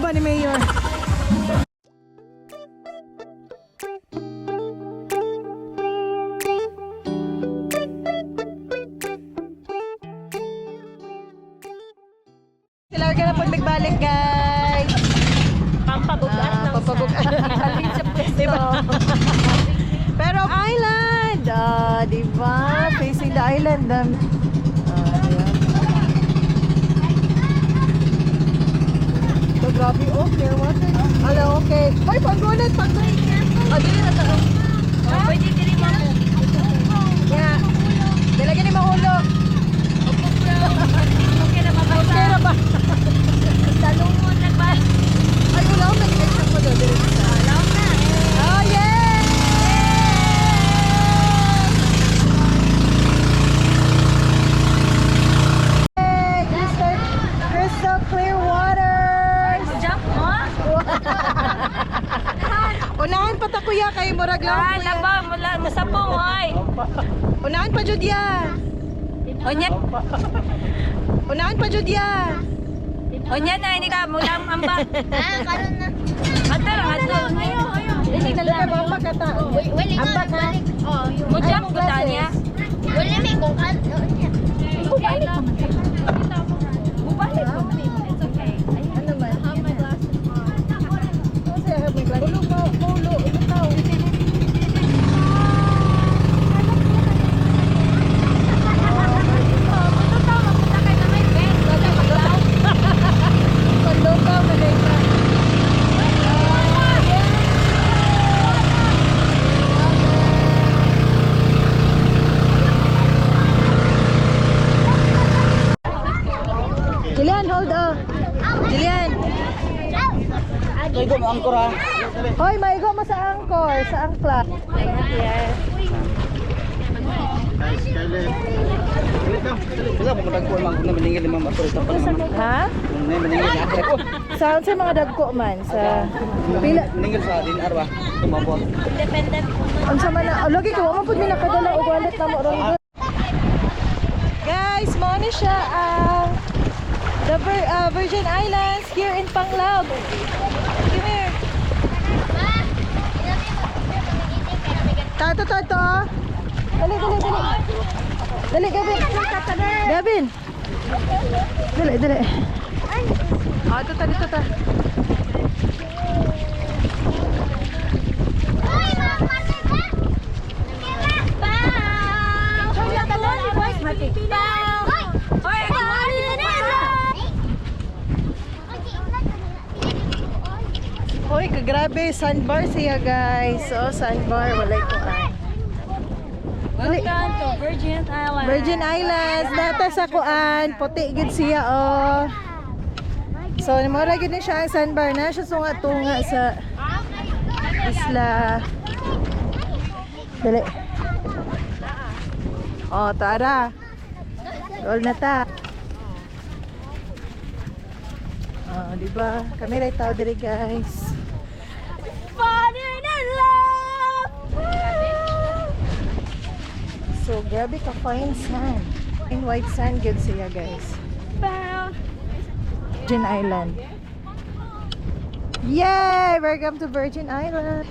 ba ni Mayor? Sila ka na po nagbalik, guys. Pampabugat ng pampabugat. Alin sa pwesto. Diba? Pero island, diba? Facing the island. Ayan. So, grabe, oh, clear water. Hello, okay. Hoy, panggunit, panggunit. Dili na tayo. Pwede dili mo. Yeah. Dilagyan ni mahulog. Okay na ba? Okay na ba? Salungon na ba? Ay, wala akong nag-exam ko doon. Alam na eh. Oh, yeah! Hey, crystal clear water! Jump mo? Unahan pa ta kuya kay murag lang. Laba, masapong oy. Unahan pa jud ya. Onya. Unahan pa jud ya. Onya na ini ka mo lang amba. Karon na. Ato. Dili na lang ba makata. Amba ka. Mo jump ko tanya. Wala may kung ano. Bubalik ko. Bubalik ko. It's okay. Ano man? Have my glasses on. Kasi I have my glasses. Ulo, itaw. Panloka, malika. Jillian, hold on. Jillian. Ito mo angkor ha. Hoy, maigo mo sa angkor, sa angkla. Wala mo dagko man kung maningil limang matur sa panahon. Ha? Kung maningil na ako. Saan sa mga dagko man? Sa pila? Maningil sa din arwa. Tumabot. Independent. Unsa man na? Oh, lagi ko mo pud mi nakadala og wallet na mo ron. Guys, mo ni siya ang the Virgin Islands here in Panglao. Come here. Tato. Dali. Dali, Gavin. Gavin. Dali. Ito ta. Hoy, grabe, sandbar siya guys. So, sandbar, walay ko ay. Welcome to Virgin Islands. Virgin Islands, data sa kuan, puti gid siya oh. So, mura gid ni siya ang sandbar na siya tunga sa isla. Dali. Oh, tara. Roll na ta. Oh, di ba? Kami ray tao diri guys. Falling in love. So, grabe ka fine sand. In white sand good siya guys. Virgin Island. Yay! Welcome to Virgin Island.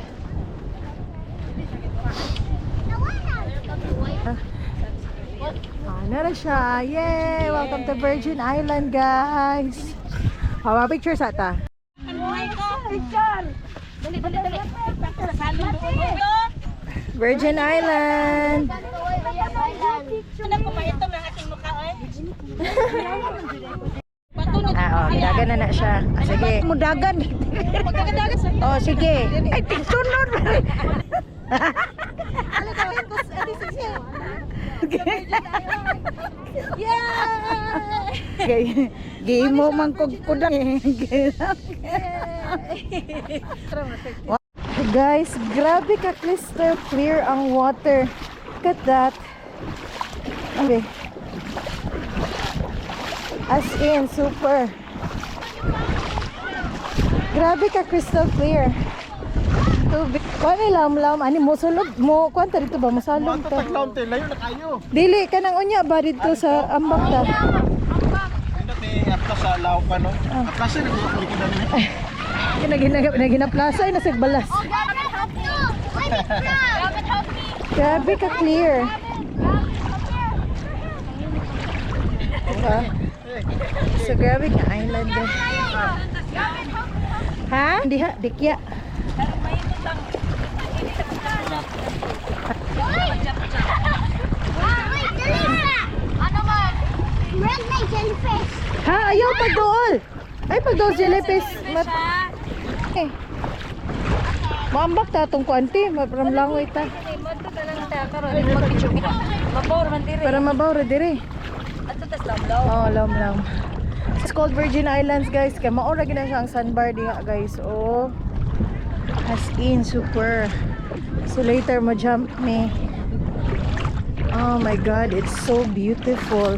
Nara siya. Yay! Welcome to Virgin Island guys. Hawa picture sa ta. Virgin Island. Dagan na siya. Sige. Mudagan. Oh, sige. Ay, tigsunod. Yeah! Game mo man kudang. Guys, grabe ka crystal clear ang water. Look at that. Okay. As in, super. Grabe ka crystal clear. Tubig. Kani lam-lam ani mo sulod mo kwanta dito ba mosalom ta. Layo na kayo. Dili kanang unya ba dito sa ambak ta. Hindi sa Laupan, no? Kasi nagkukulitan nila. Naginaplasa ay nasagbalas. Oh, God can help you. Wait, God can help me. Grabe ka clear. Diba? So grabe ka island din. Ha? Hindi ha, dikya. Wait, Delisa. Ano ba? Red na jellyfish. Ha, ayaw pagdool. Ay, pagdool jellyfish. Eh. Maambak ta tong kuanti, maramlangoy ta. Mabor man dire. Para mabawra dire. Ato tas lamlaw. Oh, lam. It's called Virgin Islands, guys. Kaya maura gina siya ang sandbar di nga, guys. Oh. As in super. So later mo jump me. Oh my god, it's so beautiful.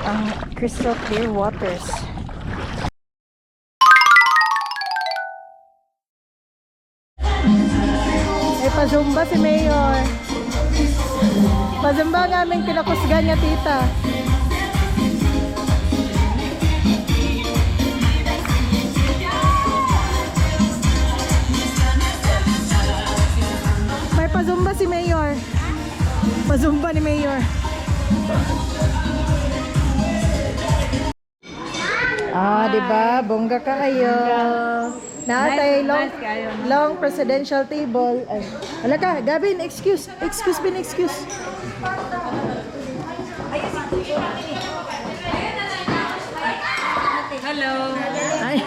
Ang crystal clear waters. May pazumba si Mayor. Pazumba nga aming kinakusgan niya, tita. May pazumba si Mayor. Pazumba ni Mayor. Ah, di ba? Bongga ka kayo. Natay long presidential table. Ay, wala ka, Gavin, excuse. Excuse. Hello. Ay,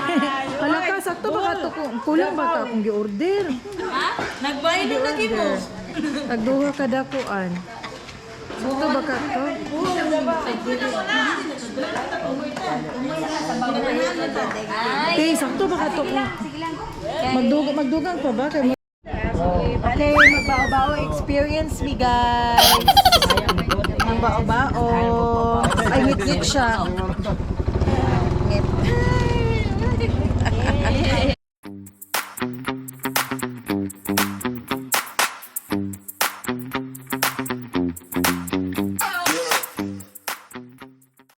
wala ka, sakto ba ka to? Kulang ba ka kung gi-order? Ha? Nagbayad na lagi mo. Nagduha ka dakuan. Sakto ba ka to? Okay, sakto ba ka to? Magdugang pa ba? Okay, magbao-bao experience me, guys. Magbao-bao. Ay, ngit-ngit siya. Ngit.